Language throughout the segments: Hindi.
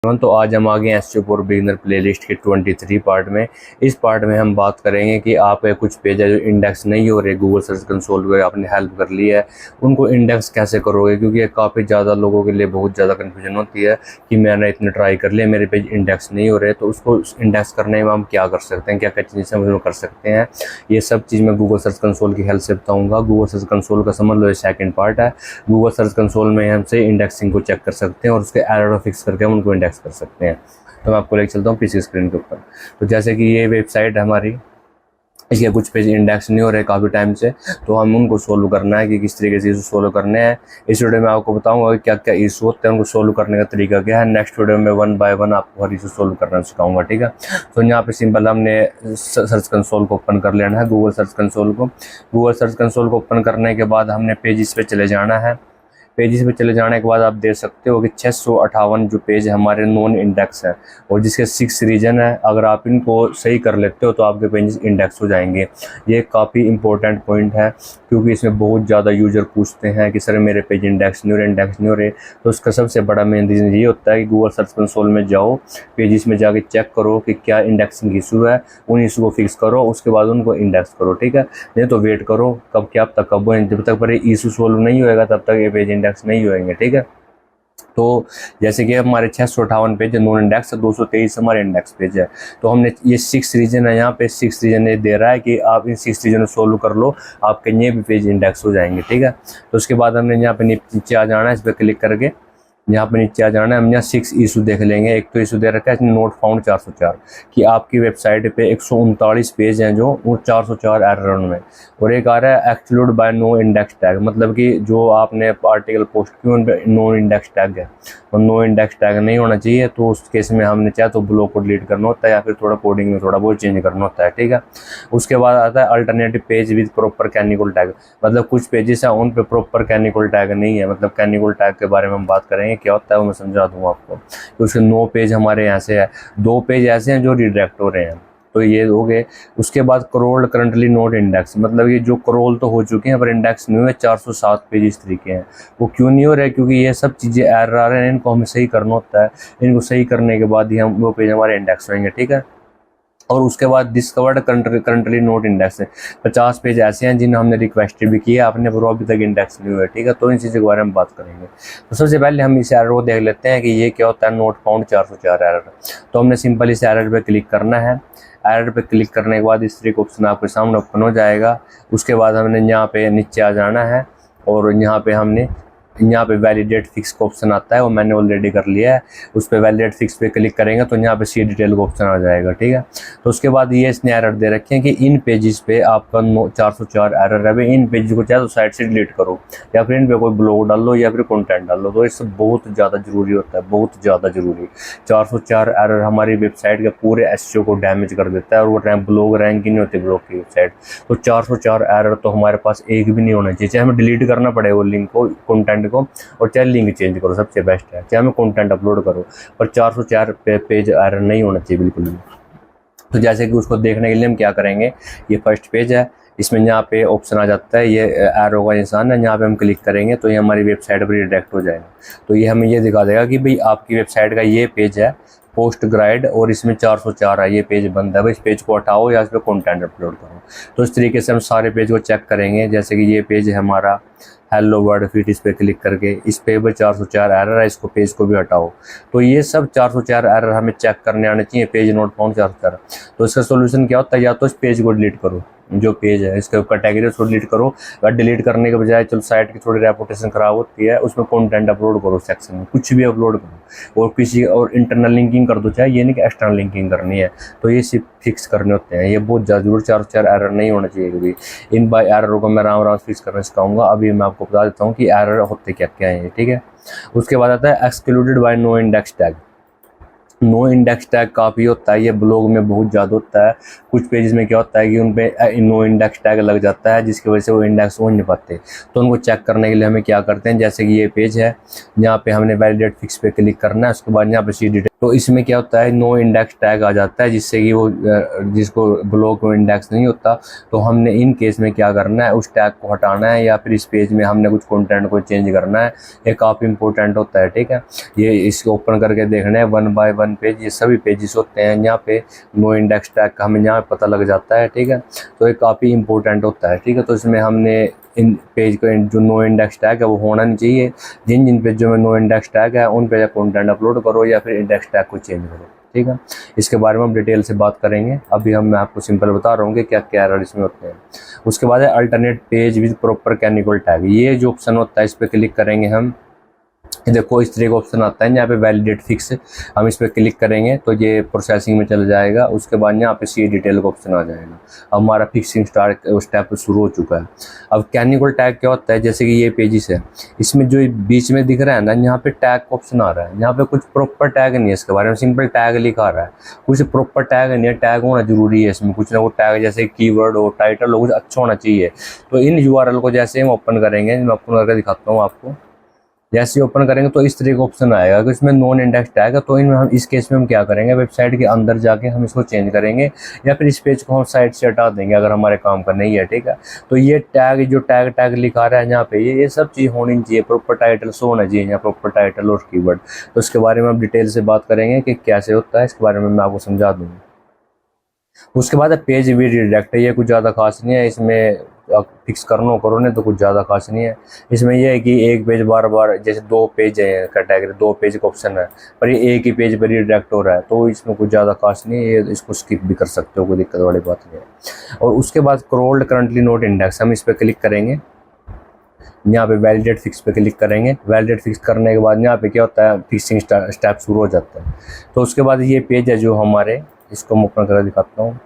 तो आज हम आ गए एसईओ फॉर बिगिनर प्लेलिस्ट के 23 पार्ट में। इस पार्ट में हम बात करेंगे कि आप कुछ पेज है जो इंडेक्स नहीं हो रहे, गूगल सर्च कंसोल पे आपने हेल्प कर ली है, उनको इंडेक्स कैसे करोगे, क्योंकि काफ़ी ज़्यादा लोगों के लिए बहुत ज़्यादा कन्फ्यूजन होती है कि मैंने इतने ट्राई कर लिया, मेरे पेज इंडेक्स नहीं हो रहे। तो उसको इंडेक्स करने में हम क्या कर सकते हैं, क्या क्या चीज़ें हम कर सकते हैं, ये सब चीज़ मैं गूगल सर्च कंसोल की हेल्प से बताऊँगा। गूगल सर्च कंसोल का समझ लो ये सेकेंड पार्ट है। गूगल सर्च कंसोल में हमसे इंडेक्सिंग को चेक कर सकते हैं और उसके एरर फिक्स करके हम उनको इंडेक्स कर सकते हैं। तो मैं आपको लेकर चलता हूँ पीसी स्क्रीन के ऊपर। तो जैसे कि ये वेबसाइट है हमारी, इसके कुछ पेज इंडेक्स नहीं हो रहे काफ़ी टाइम से, तो हम उनको सोल्व करना है कि किस तरीके से इशू सोल्व करने हैं। इस वीडियो में आपको बताऊंगा कि क्या क्या इशू होते हैं, उनको सोल्व करने का तरीका क्या है। नेक्स्ट वीडियो में 1 बाय 1 आपको हर इशू सोल्व करना सिखाऊंगा, ठीक है। तो यहाँ पे सिंपल हमने सर्च कंसोल को ओपन कर लेना है, गूगल सर्च कंसोल को। गूगल सर्च कंसोल को ओपन करने के बाद हमने पेजेस पे चले जाना है। पेजेस पे चले जाने के बाद आप देख सकते हो कि 658 जो पेज हमारे नॉन इंडेक्स हैं और जिसके 6 रीजन है। अगर आप इनको सही कर लेते हो तो आपके पेजेस इंडेक्स हो जाएंगे। ये काफ़ी इंपॉर्टेंट पॉइंट है, क्योंकि इसमें बहुत ज़्यादा यूजर पूछते हैं कि सर मेरे पेज इंडेक्स नहीं हो रहे, इंडेक्स नहीं हो रहे। तो उसका सबसे बड़ा मेन रीज़न ये होता है कि गूगल सर्च कंसोल में जाओ, पेजेस में जाके चेक करो कि क्या इंडेक्सिंग इशू है, उन इशू को फिक्स करो, उसके बाद उनको इंडेक्स करो, ठीक है। नहीं तो वेट करो कब क्या तक कब, जब तक पर इशू सोल्व नहीं होएगा तब तक ये पेज इंडेक्स नहीं होएंगे, ठीक है। तो जैसे कि हमारे 658 पेज है नॉन इंडेक्स, 223 हमारे इंडेक्स पेज है। तो हमने ये 6 रीजन है, यहाँ पे 6 रीजन ये दे रहा है कि आप इन 6 रीजन को सोल्व कर लो, आपके ये भी पेज इंडेक्स हो जाएंगे, ठीक है। तो उसके बाद हमने यहाँ पे नीचे आ जाना है, इस पर क्लिक करके यहाँ पे नीचे आ जाना है। हम यहाँ 6 इशू देख लेंगे। एक तो इशू दे रखा है इसमें नोट फाउंड 404 कि आपकी वेबसाइट पे 139 पेज हैं जो वो 404 एरर में, और एक आ रहा है exclude by no index tag, मतलब कि जो आपने आर्टिकल पोस्ट किया उन पर नो इंडेक्स टैग है और नो इंडेक्स टैग नहीं होना चाहिए। तो उस केस में हमने चाहे तो ब्लॉक को डिलीट करना होता है या फिर थोड़ा कोडिंग में थोड़ा बहुत चेंज करना होता है, ठीक है। उसके बाद आता है alternative page with proper canonical tag, मतलब कुछ पेजेस हैं उन पे प्रॉपर कैनिकल टैग नहीं है। मतलब कैनिकल टैग के बारे में हम बात करेंगे, क्या होता है वो मैं समझा दूंगा आपको। तो उसके 9 पेज हमारे यहाँ से है, 2 पेज ऐसे हैं जो रिडायरेक्ट हो रहे हैं, तो ये हो गए। उसके बाद क्रोल करंटली नोट इंडेक्स, मतलब ये जो क्रोल तो हो चुके हैं पर इंडेक्स नहीं हुए, 407 पेज इस तरीके हैं। वो क्यों नहीं हो रहे, क्योंकि ये सब चीज़ें एरर आ रहे हैं, इनको हमें सही करना होता है। इनको सही करने के बाद ही हम वो पेज हमारे इंडेक्स होंगे, ठीक है। और उसके बाद डिस्कवर्ड करंटली नोट इंडेक्स है, 50 पेज ऐसे हैं जिन्हें हमने रिक्वेस्ट भी किया आपने पर अभी तक इंडेक्स नहीं हुए, ठीक है। तो इन चीज़ों के बारे में बात करेंगे। तो सबसे पहले हम इस एरर को देख लेते हैं कि ये क्या होता है नोट फाउंड 404 एरर। तो हमने सिंपल इस एरर पे क्लिक करना है। एरर पे क्लिक करने के बाद इस तरीके ऑप्शन आपके सामने ओपन हो जाएगा। उसके बाद हमने यहाँ पे नीचे आ जाना है और यहाँ पे वैलिडेट फिक्स का ऑप्शन आता है, वो मैंने ऑलरेडी कर लिया है। उस पर वैलिडेट फिक्स पे क्लिक करेंगे तो यहाँ पे सी डिटेल का ऑप्शन आ जाएगा, ठीक है। तो उसके बाद ये इसने एरर दे रखे हैं कि इन पेजेस पे आपका 404 एरर है, इन पेज को चाहे तो साइट से डिलीट करो या फिर इन पे कोई ब्लॉग डाल लो या फिर कंटेंट डाल लो। तो इससे बहुत ज़्यादा जरूरी होता है, बहुत ज़्यादा जरूरी। 404 एरर हमारी वेबसाइट के पूरे एसईओ को डैमेज कर देता है और वो ब्लॉग रैंक ही नहीं होती ब्लॉग की वेबसाइट। तो 404 एरर तो हमारे पास एक भी नहीं होना चाहिए, चाहे हमें डिलीट करना पड़े वो लिंक को, कंटेंट को, और चाहे लिंक चेंज करो सबसे बेस्ट है, चाहे हमें कंटेंट अपलोड करो, पर 404 पेज एरर नहीं होना चाहिए बिल्कुल भी। तो जैसे कि उसको देखने के लिए हम क्या करेंगे, ये फर्स्ट पेज है, इसमें यहाँ पे ऑप्शन आ जाता है, ये एरो का निशान है, यहाँ पे हम क्लिक करेंगे तो ये हमारी वेबसाइट पर रिडायरेक्ट हो जाएगा। तो ये हमें ये दिखा देगा कि भाई आपकी वेबसाइट का ये पेज है पोस्ट ग्राइड और इसमें 404 है, ये पेज बंद है, भाई इस पेज को हटाओ या इस पर कंटेंट अपलोड करो। तो इस तरीके से हम सारे पेज को चेक करेंगे। जैसे कि ये पेज है हमारा हेलो वर्ड फिट, इस पे क्लिक करके इस पे 404 एरर है, इसको पेज को भी हटाओ। तो ये सब 404 एरर हमें चेक करने आने चाहिए, पेज नोट फाउंड 404। तो इसका सोल्यूशन क्या होता है, या तो इस पेज को डिलीट करो, जो पेज है इसके कैटेगरी उसको डिलीट करो, और डिलीट करने के बजाय चलो साइट की थोड़ी रेपुटेशन खराब होती है, उसमें कंटेंट अपलोड करो, सेक्शन में कुछ भी अपलोड करो और किसी और इंटरनल लिंकिंग कर दो, चाहे ये नहीं कि एक्सटर्नल लिंकिंग करनी है। तो ये सिर्फ फिक्स करने होते हैं, ये बहुत ज़्यादा जरूर 404 एरर नहीं होना चाहिए कभी। इन बाय एरर को मैं राम फिक्स करना सिखाऊंगा। अभी मैं आपको बता देता हूँ कि एरर होते क्या क्या हैं, ठीक है। उसके बाद आता है excluded by no index tag. No index tag काफ़ी होता है, ये ब्लॉग में बहुत ज़्यादा होता है। कुछ पेजेस में क्या होता है कि उन पे नो इंडेक्स टैग लग जाता है, जिसकी वजह से वो इंडेक्स हो नहीं पाते। तो उनको चेक करने के लिए हमें क्या करते हैं, जैसे कि ये पेज है, यहाँ पे हमने वैलिडेट फिक्स पे क्लिक करना है, उसके बाद यहाँ पे सी डिटेल तो इसमें क्या होता है, नो इंडेक्स टैग आ जाता है, जिससे कि वो जिसको ब्लॉग में इंडेक्स नहीं होता, तो हमने इन केस में क्या करना है, उस टैग को हटाना है या फिर इस पेज में हमने कुछ कंटेंट को चेंज करना है। ये काफ़ी इंपॉर्टेंट होता है, ठीक है। ये इसको ओपन करके देखना है 1 बाय 1 पेज, ये सभी पेजेस होते हैं। यहाँ पे नो इंडेक्स टैग का हमें यहाँ पता लग जाता है, ठीक है। तो ये काफ़ी इंपॉर्टेंट होता है, ठीक है। तो इसमें हमने इन पेज को जो नो इंडेक्स टैग है वो होना नहीं चाहिए। जिन जिन पेजों में नो इंडेक्स टैग है उन पे कंटेंट अपलोड करो या फिर इंडेक्स टैग को चेंज करो, ठीक है। इसके बारे में हम डिटेल से बात करेंगे। अभी मैं आपको सिंपल बता रहा हूँ कि क्या क्या एरर इसमें होते हैं। उसके बाद है alternate page with proper canonical tag. ये जो ऑप्शन होता है इस पर क्लिक करेंगे हम, देखो इस तरह का ऑप्शन आता है यहाँ पे वैलिडेट फिक्स। हम इस पर क्लिक करेंगे तो ये प्रोसेसिंग में चला जाएगा। उसके बाद यहाँ पे सी डिटेल का ऑप्शन आ जाएगा। अब हमारा फिक्सिंग स्टेप शुरू हो चुका है। अब कैनिकल टैग क्या होता है, जैसे कि ये पेजेस है, इसमें जो बीच में दिख रहा है ना, यहाँ पे टैग का ऑप्शन आ रहा है। यहाँ पे कुछ प्रॉपर टैग नहीं है, इसके बारे में सिंपल टैग लिखा रहा है, कुछ प्रॉपर टैग नहीं है। टैग होना जरूरी है इसमें, कुछ ना कुछ टैग, जैसे कीवर्ड हो, टाइटल हो, कुछ अच्छा होना चाहिए। तो इन यूआरएल को जैसे हम ओपन करेंगे, मैं ओपन करके दिखाता हूँ आपको। जैसे ही ओपन करेंगे तो इस तरह का ऑप्शन आएगा कि इसमें नॉन इंडेक्स टैग है। तो इनमें हम इस केस में हम क्या करेंगे, वेबसाइट के अंदर जाके हम इसको चेंज करेंगे या फिर इस पेज को हम साइट से हटा देंगे अगर हमारे काम का नहीं है, ठीक है। तो ये टैग जो टैग लिखा रहा है यहाँ पे, ये सब चीज़ होनी चाहिए। प्रॉपर टाइटल शो होना चाहिए यहाँ, प्रॉपर टाइटल और कीवर्ड। तो इसके बारे में हम डिटेल से बात करेंगे कि कैसे होता है, इसके बारे में मैं आपको समझा दूँगा। उसके बाद पेज वी रिडायरेक्ट है। ये कुछ ज़्यादा खास नहीं है, इसमें फिक्स करो नहीं तो कुछ ज़्यादा खास नहीं है। इसमें यह है कि एक पेज बार बार, जैसे 2 पेज है कैटेगरी, 2 पेज का ऑप्शन है, पर ये एक ही पेज पर रिडायरेक्ट हो रहा है, तो इसमें कुछ ज़्यादा खास नहीं है। ये इसको स्किप भी कर सकते हो, कोई दिक्कत वाली बात नहीं है। और उसके बाद क्रोल्ड करंटली नोट इंडेक्स, हम इस पर क्लिक करेंगे। यहाँ पे वैलिडेट फिक्स पे क्लिक करेंगे। वैलिडेट फिक्स करने के बाद यहाँ पे क्या होता है, फिक्सिंग स्टेप शुरू हो जाता है। तो उसके बाद ये पेज है जो हमारे, इसको मैं ओपन करके दिखाता हूँ।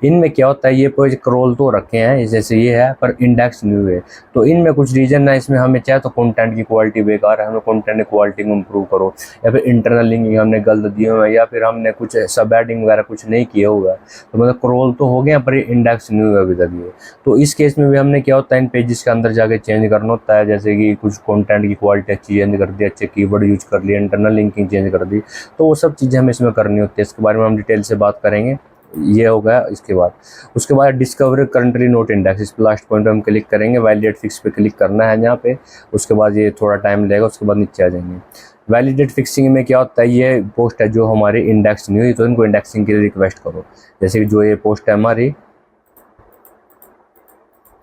इनमें क्या होता है, ये पेज क्रॉल तो रखे हैं जैसे ये है, पर इंडेक्स नहीं हुए। तो इनमें कुछ रीजन है। इसमें हमें चाहे तो कंटेंट की क्वालिटी बेकार है, हमें कंटेंट की क्वालिटी को इम्प्रूव करो, या फिर इंटरनल लिंकिंग हमने गलत दिए हुए हैं, या फिर हमने कुछ सब एडिंग वगैरह कुछ नहीं किया हुआ है। तो मतलब क्रॉल तो हो गया पर ये इंडेक्स नहीं हुआ अभी तक ये। तो इस केस में भी हमने क्या होता है, इन पेजेस के अंदर जाके चेंज करना होता है, जैसे कि कुछ कंटेंट की क्वालिटी अच्छी चेंज कर दी, अच्छे कीवर्ड यूज कर लिए, इंटरनल लिंकिंग चेंज कर दी। तो वो सब चीज़ें हमें इसमें करनी होती है। इसके बारे में हम डिटेल से बात करेंगे। ये हो गया। इसके बाद उसके बाद डिस्कवर करंटली नोट इंडेक्स, इस लास्ट पॉइंट पे हम क्लिक करेंगे। वैलिडेट फिक्स पे क्लिक करना है यहाँ पे। उसके बाद ये थोड़ा टाइम लगेगा, उसके बाद नीचे आ जाएंगे। वैलिडेट फिक्सिंग में क्या होता है, ये पोस्ट है जो हमारी इंडेक्स नहीं हुई, तो इनको इंडेक्सिंग के लिए रिक्वेस्ट करो। जैसे कि जो ये पोस्ट है हमारी,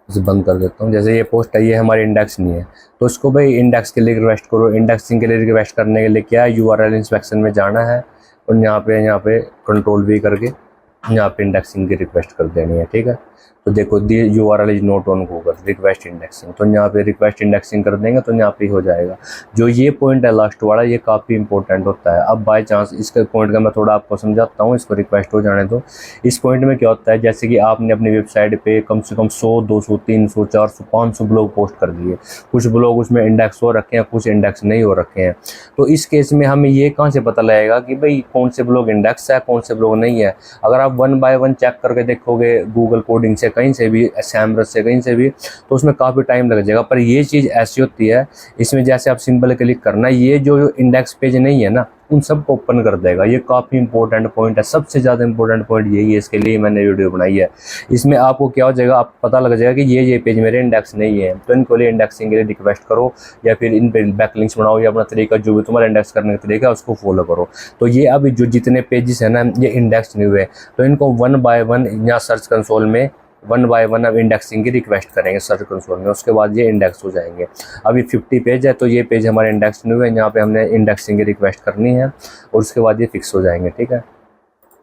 इसे बंद कर देता हूँ। जैसे ये पोस्ट है, ये हमारी इंडेक्स नहीं है, तो इसको भाई इंडेक्स के लिए रिक्वेस्ट करो। इंडेक्सिंग के लिए रिक्वेस्ट करने के लिए क्या है, यूआरएल इंस्पेक्शन में जाना है और यहाँ पे कंट्रोल V करके यहाँ पे इंडेक्सिंग की रिक्वेस्ट कर देनी है, ठीक है। तो देखो the URL is not on Google request indexing, तो यहाँ पे रिक्वेस्ट इंडेक्सिंग कर देंगे तो यहाँ पे हो जाएगा। जो ये पॉइंट है लास्ट वाला, ये काफ़ी इंपॉर्टेंट होता है। अब बाय चांस इसके पॉइंट का मैं थोड़ा आपको समझाता हूँ, इसको रिक्वेस्ट हो जाने दो। इस पॉइंट में क्या होता है, जैसे कि आपने अपनी वेबसाइट पे कम से कम 100, 200, 300, 400, 500 ब्लॉग पोस्ट कर दिए। कुछ ब्लॉग उसमें इंडेक्स हो रखे हैं, कुछ इंडेक्स नहीं हो रखे हैं। तो इस केस में हमें ये कहाँ से पता लगेगा कि भाई कौन से ब्लॉग इंडेक्स है, कौन से ब्लॉग नहीं है। अगर आप 1 बाय 1 चेक करके देखोगे गूगल कोडिंग से, कहीं से भी, सैमरस से, कहीं से भी, तो उसमें काफ़ी टाइम लग जाएगा। पर ये चीज़ ऐसी होती है, इसमें जैसे आप सिंपल क्लिक करना, ये जो इंडेक्स पेज नहीं है ना, उन सबको ओपन कर देगा। ये काफ़ी इंपॉर्टेंट पॉइंट है, सबसे ज़्यादा इंपॉर्टेंट पॉइंट यही है। इसके लिए मैंने वीडियो बनाई है। इसमें आपको क्या हो जाएगा, आप पता लग जाएगा कि ये पेज मेरे इंडेक्स नहीं है, तो इनको लिए इंडेक्सिंग के लिए रिक्वेस्ट करो, या फिर इन पर बैकलिंक्स बनाओ, या अपना तरीका जो भी तुम्हारा इंडेक्स करने का तरीका है उसको फॉलो करो। तो ये अभी जो जितने पेजेस है ना, ये इंडेक्स नहीं हुए, तो इनको 1 बाय 1 यहाँ सर्च कंसोल में 1 बाय 1 अब इंडेक्सिंग की रिक्वेस्ट करेंगे सर्च कंसोल में। उसके बाद ये इंडेक्स हो जाएंगे। अभी 50 पेज है, तो ये पेज हमारे इंडेक्स नहीं हुए, यहाँ पे हमने इंडेक्सिंग की रिक्वेस्ट करनी है और उसके बाद ये फिक्स हो जाएंगे, ठीक है।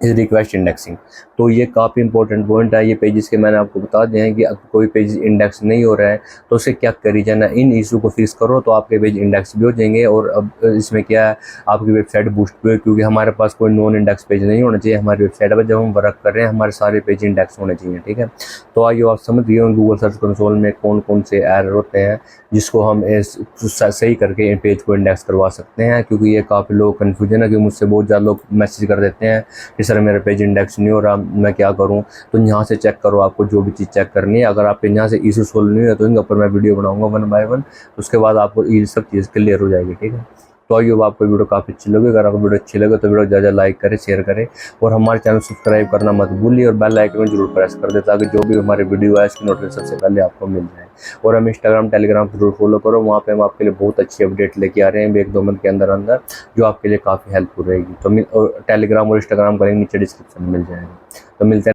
इस रिक्वेस्ट इंडेक्सिंग, तो ये काफ़ी इंपॉर्टेंट पॉइंट है। ये पेजेस के मैंने आपको बता दिए हैं कि अगर कोई पेज इंडेक्स नहीं हो रहा है तो उससे क्या रीजन है। इन इशू को फिक्स करो तो आपके पेज इंडेक्स भी हो जाएंगे। और अब इसमें क्या है, आपकी वेबसाइट बूस्ट भी हो, क्योंकि हमारे पास कोई नॉन इंडेक्स पेज नहीं होना चाहिए हमारी वेबसाइट पर। जब हम वर्क कर रहे हैं हमारे सारे पेज इंडेक्स होने चाहिए, ठीक है। तो आइए आप समझ गए गूगल सर्च कंसोल में कौन कौन से एरर होते हैं जिसको हम सही करके पेज को इंडेक्स करवा सकते हैं। क्योंकि ये काफ़ी लोग कन्फ्यूजन है, कि मुझसे बहुत ज़्यादा लोग मैसेज कर देते हैं कि सर मेरा पेज इंडेक्स नहीं हो रहा, मैं क्या करूं। तो यहाँ से चेक करो, आपको जो भी चीज़ चेक करनी है। अगर आपके यहाँ से इशू सोल्व नहीं है तो इनके ऊपर मैं वीडियो बनाऊंगा 1 बाय 1, उसके बाद आपको ये सब चीज़ क्लियर हो जाएगी, ठीक है। तो आइए अब आपको वीडियो काफ़ी अच्छी लगी। अगर आपको वीडियो अच्छी लगे तो वीडियो ज़्यादा लाइक करें, शेयर करें और हमारे चैनल सब्सक्राइब करना मत भूलिए और बेल आइकन जरूर प्रेस कर दे ताकि जो भी हमारे वीडियो है इसकी नोटिफिकेशन सबसे पहले आपको मिल जाए। और हम इंस्टाग्राम टेलीग्राम जरूर फॉलो करो, वहाँ पे हम आपके लिए बहुत अच्छी अपडेट लेके आ रहे हैं 1-2 मंथ के अंदर अंदर, जो आपके लिए काफ़ी हेल्पफुल रहेगी। तो टेलीग्राम और इंस्टाग्राम का लिंक नीचे डिस्क्रिप्शन में मिल जाएगा। तो मिलते हैं।